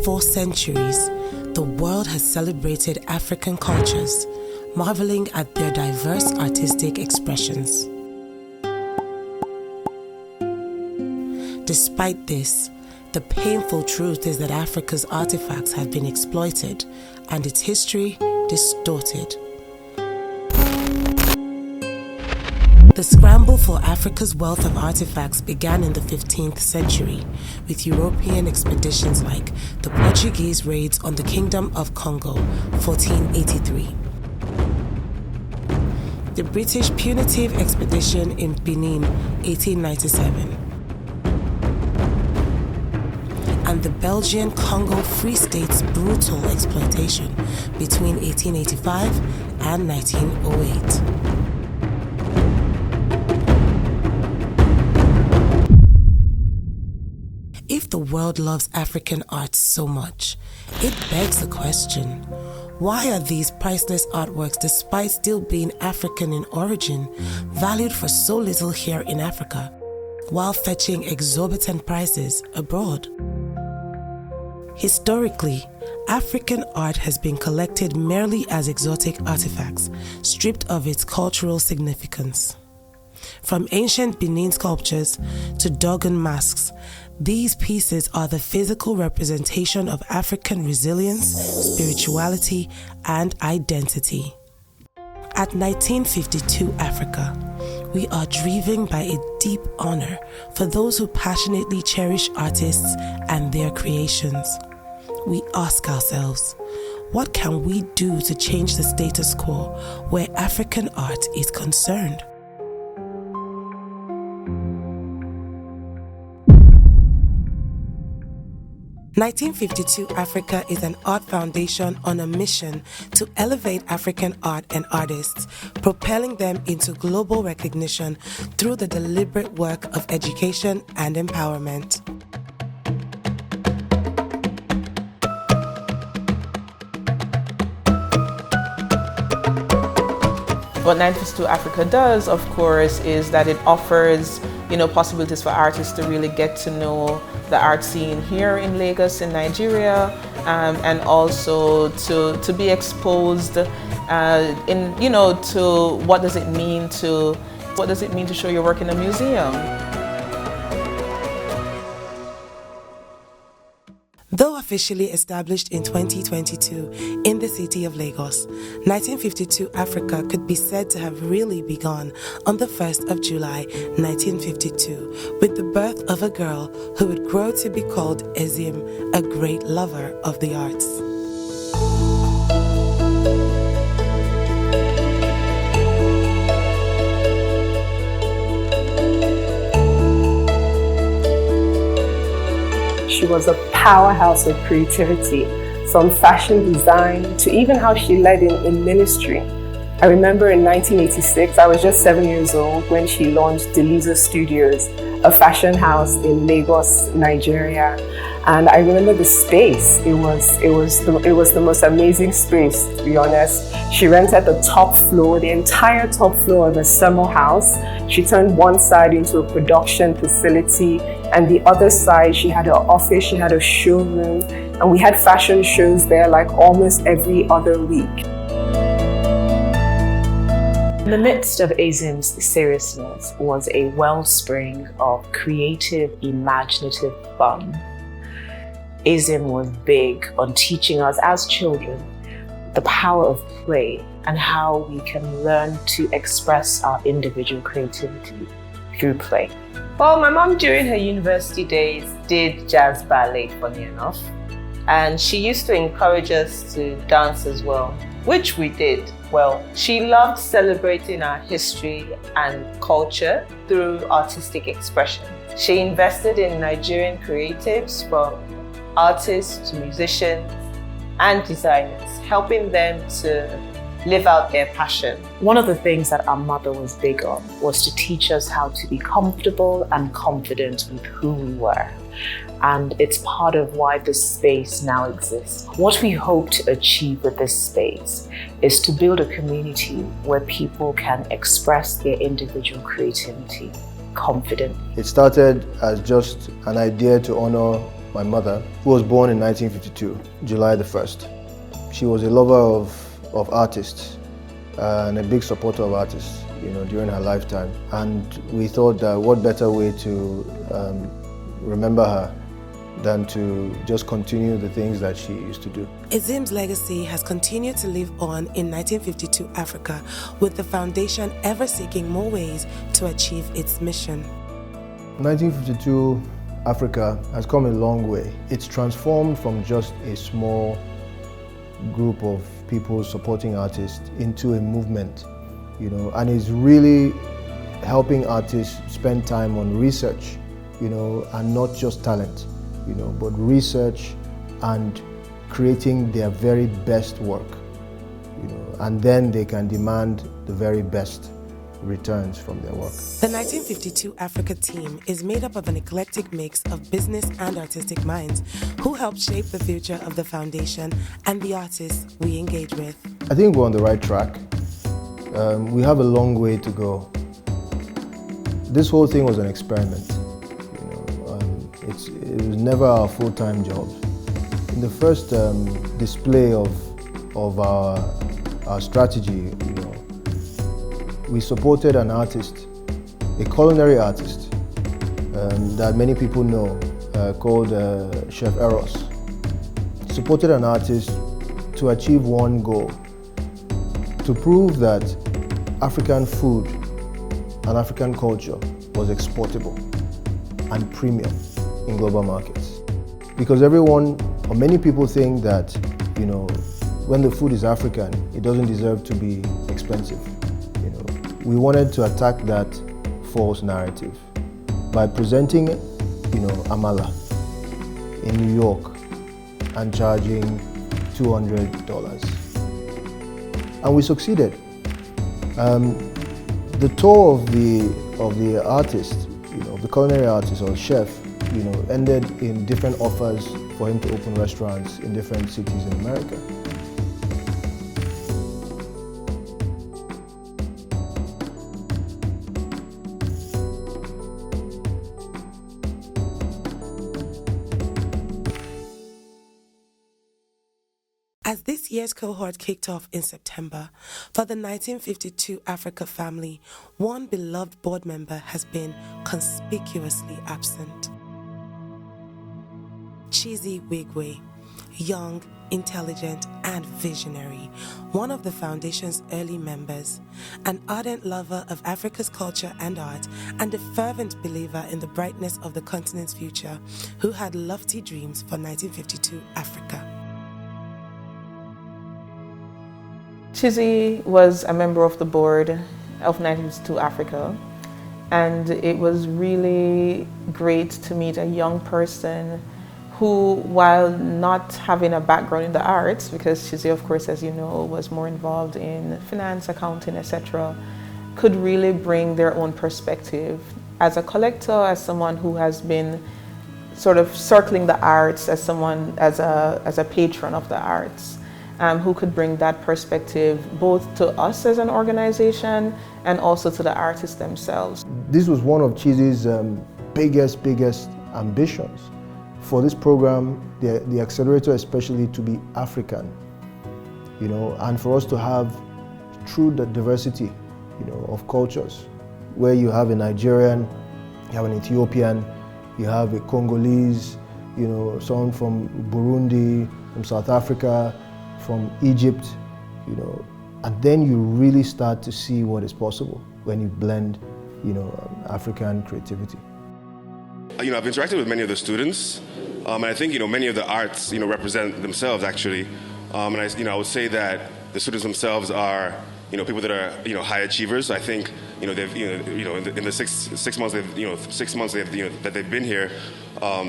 4 centuries, the world has celebrated African cultures, marveling at their diverse artistic expressions. Despite this, the painful truth is that Africa's artifacts have been exploited and its history distorted. The scramble for Africa's wealth of artifacts began in the 15th century with European expeditions like the Portuguese raids on the Kingdom of Congo, 1483. The British punitive expedition in Benin, 1897. And the Belgian Congo Free State's brutal exploitation between 1885 and 1908. If the world loves African art so much, it begs the question, why are these priceless artworks, despite still being African in origin, valued for so little here in Africa, while fetching exorbitant prices abroad? Historically, African art has been collected merely as exotic artifacts, stripped of its cultural significance. From ancient Benin sculptures to Dogon masks, these pieces are the physical representation of African resilience, spirituality, and identity. At 1952 Africa, we are driven by a deep honor for those who passionately cherish artists and their creations. We ask ourselves, what can we do to change the status quo where African art is concerned? "1952 Africa" is an art foundation on a mission to elevate African art and artists, propelling them into global recognition through the deliberate work of education and empowerment. What 1952 Africa does, of course, is that it offers, possibilities for artists to really get to know the art scene here in Lagos, in Nigeria, and also to be exposed to what does it mean to show your work in a museum. Though officially established in 2022 in the city of Lagos, 1952 Africa could be said to have really begun on the 1st of July 1952 with the birth of a girl who would grow to be called Ezim, a great lover of the arts. She was a powerhouse of creativity, from fashion design to even how she led in ministry. I remember in 1986, I was just 7 years old when she launched Deliza Studios, a fashion house in Lagos, Nigeria. And I remember the space. It was the most amazing space, to be honest. She rented the top floor, the entire top floor of a summer house. She turned one side into a production facility, and the other side, she had her office, she had a showroom, and we had fashion shows there like almost every other week. In the midst of Ezim's seriousness was a wellspring of creative, imaginative fun. Ezim was big on teaching us as children the power of play and how we can learn to express our individual creativity through play. Well, my mom during her university days did jazz ballet, funny enough, and she used to encourage us to dance as well, which we did. Well, she loved celebrating our history and culture through artistic expression. She invested in Nigerian creatives, from artists to musicians and designers, helping them to live out their passion. One of the things that our mother was big on was to teach us how to be comfortable and confident with who we were. And it's part of why this space now exists. What we hope to achieve with this space is to build a community where people can express their individual creativity confidently. It started as just an idea to honor my mother, who was born in 1952, July the 1st. She was a lover of artists and a big supporter of artists, during her lifetime. And we thought that what better way to remember her than to just continue the things that she used to do. Azim's legacy has continued to live on in 1952 Africa, with the foundation ever seeking more ways to achieve its mission. 1952 Africa has come a long way. It's transformed from just a small group of people supporting artists into a movement, and is really helping artists spend time on research, and not just talent, but research and creating their very best work, and then they can demand the very best returns from their work. The 1952 Africa team is made up of an eclectic mix of business and artistic minds who helped shape the future of the foundation and the artists we engage with. I think we're on the right track. We have a long way to go. This whole thing was an experiment. It was never our full-time job. In the first display of our strategy, we supported an artist, a culinary artist that many people know, called Chef Eros. Supported an artist to achieve one goal, to prove that African food and African culture was exportable and premium in global markets. Because everyone, or many people think that, when the food is African, it doesn't deserve to be expensive. We wanted to attack that false narrative by presenting, amala in New York and charging $200. And we succeeded. The tour of the artist, the culinary artist or chef, ended in different offers for him to open restaurants in different cities in America. As this year's cohort kicked off in September, for the 1952 Africa family, one beloved board member has been conspicuously absent. Chizzy Wigwe, young, intelligent, and visionary, one of the foundation's early members, an ardent lover of Africa's culture and art, and a fervent believer in the brightness of the continent's future, who had lofty dreams for 1952 Africa. Chizzy was a member of the board of 1952 Africa, and it was really great to meet a young person who, while not having a background in the arts, because Chizzy, of course, as you know, was more involved in finance, accounting, etc., could really bring their own perspective as a collector, as someone who has been sort of circling the arts, as someone, as a patron of the arts, who could bring that perspective both to us as an organization and also to the artists themselves. This was one of Chizzy's biggest ambitions for this program, the accelerator especially, to be African, and for us to have true diversity, of cultures, where you have a Nigerian, you have an Ethiopian, you have a Congolese, someone from Burundi, from South Africa, from Egypt, and then you really start to see what is possible when you blend, African creativity. I've interacted with many of the students, and I think many of the arts represent themselves actually, and I would say that the students themselves are people that are high achievers. I think they've in the six months that they've been here,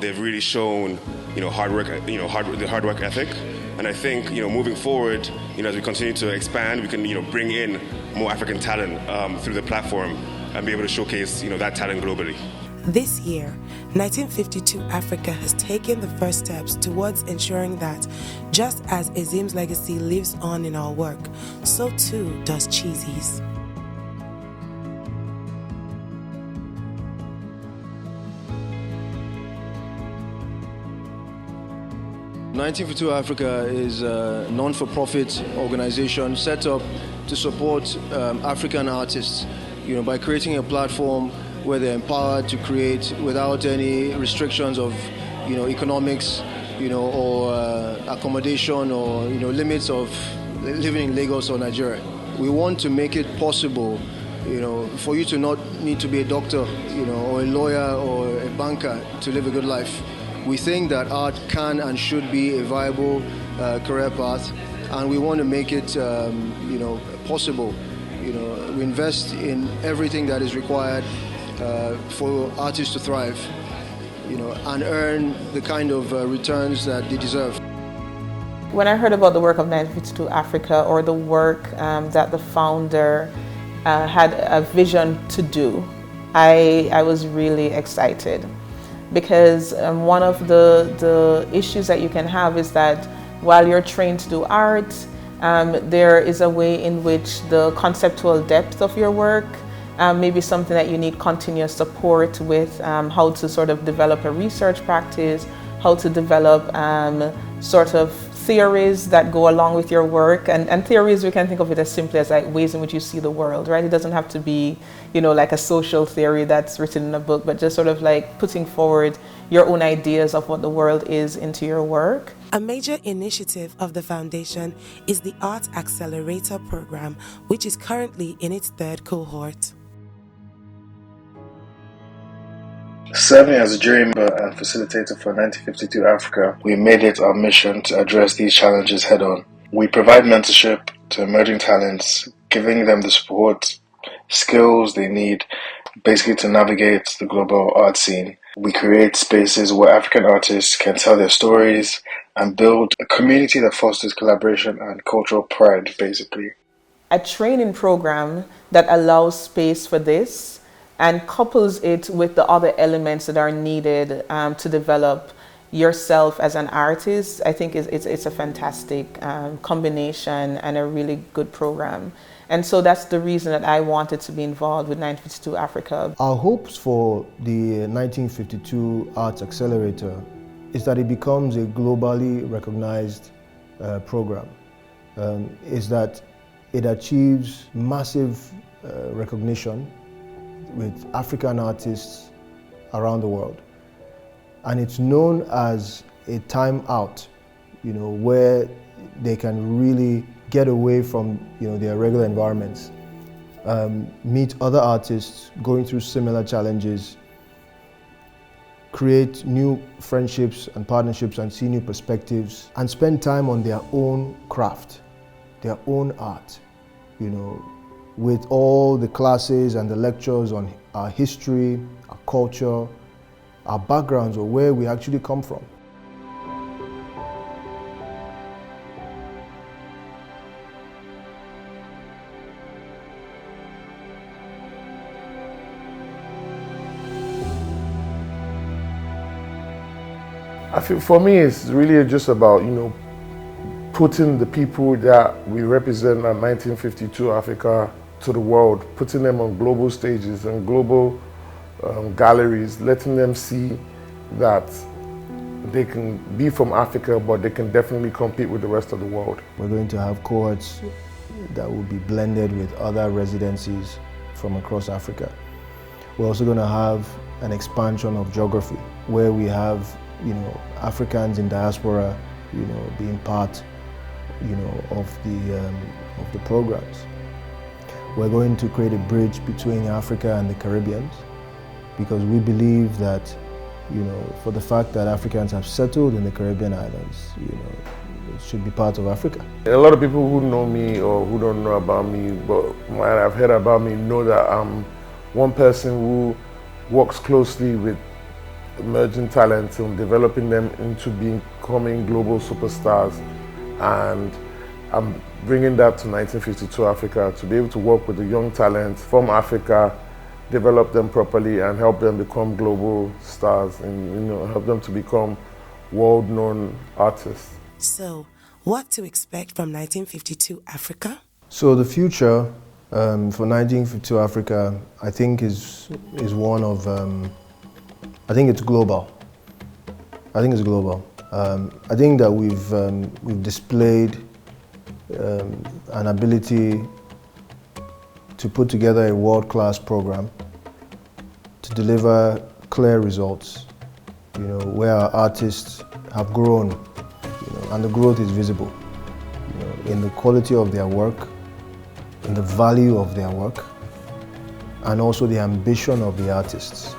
they've really shown hard work, the hard work ethic, and I think moving forward, as we continue to expand, we can bring in more African talent through the platform and be able to showcase that talent globally. This year, 1952 Africa has taken the first steps towards ensuring that, just as Azim's legacy lives on in our work, so too does Chizzy's. 1952 Africa is a non-for-profit organization set up to support African artists, by creating a platform where they're empowered to create without any restrictions of, economics, or accommodation or, limits of living in Lagos or Nigeria. We want to make it possible, for you to not need to be a doctor, or a lawyer or a banker to live a good life. We think that art can and should be a viable career path, and we want to make it, possible. We invest in everything that is required for artists to thrive, and earn the kind of returns that they deserve. When I heard about the work of 1952 Africa, or the work that the founder had a vision to do, I was really excited. Because one of the issues that you can have is that while you're trained to do art, there is a way in which the conceptual depth of your work may be something that you need continuous support with, how to sort of develop a research practice, how to develop sort of theories that go along with your work, and theories, we can think of it as simply as like ways in which you see the world, right? It doesn't have to be, like a social theory that's written in a book, but just sort of like putting forward your own ideas of what the world is into your work. A major initiative of the foundation is the Art Accelerator program, which is currently in its third cohort. Serving as a jury member and facilitator for 1952 Africa, we made it our mission to address these challenges head-on. We provide mentorship to emerging talents, giving them the support, skills they need, basically to navigate the global art scene. We create spaces where African artists can tell their stories and build a community that fosters collaboration and cultural pride, basically. A training program that allows space for this and couples it with the other elements that are needed to develop yourself as an artist, I think it's a fantastic combination and a really good program. And so that's the reason that I wanted to be involved with 1952 Africa. Our hopes for the 1952 Arts Accelerator is that it becomes a globally recognized program, is that it achieves massive recognition with African artists around the world. And it's known as a time out, where they can really get away from, their regular environments, meet other artists going through similar challenges, create new friendships and partnerships and see new perspectives, and spend time on their own craft, their own art, with all the classes and the lectures on our history, our culture, our backgrounds, or where we actually come from. I feel for me it's really just about, putting the people that we represent at 1952 Africa to the world, putting them on global stages and global galleries, letting them see that they can be from Africa, but they can definitely compete with the rest of the world. We're going to have cohorts that will be blended with other residencies from across Africa. We're also going to have an expansion of geography, where we have, Africans in diaspora, being part, of the programs. We're going to create a bridge between Africa and the Caribbean, because we believe that, for the fact that Africans have settled in the Caribbean islands, it should be part of Africa. A lot of people who know me or who don't know about me, but what I've heard about me, know that I'm one person who works closely with emerging talents and developing them into becoming global superstars. And I'm bringing that to 1952 Africa, to be able to work with the young talents from Africa, develop them properly and help them become global stars and help them to become world-known artists. So, what to expect from 1952 Africa? So the future for 1952 Africa, I think is one of, I think it's global. I think it's global. I think that we've displayed an ability to put together a world-class program to deliver clear results, where our artists have grown, and the growth is visible, in the quality of their work, in the value of their work, and also the ambition of the artists.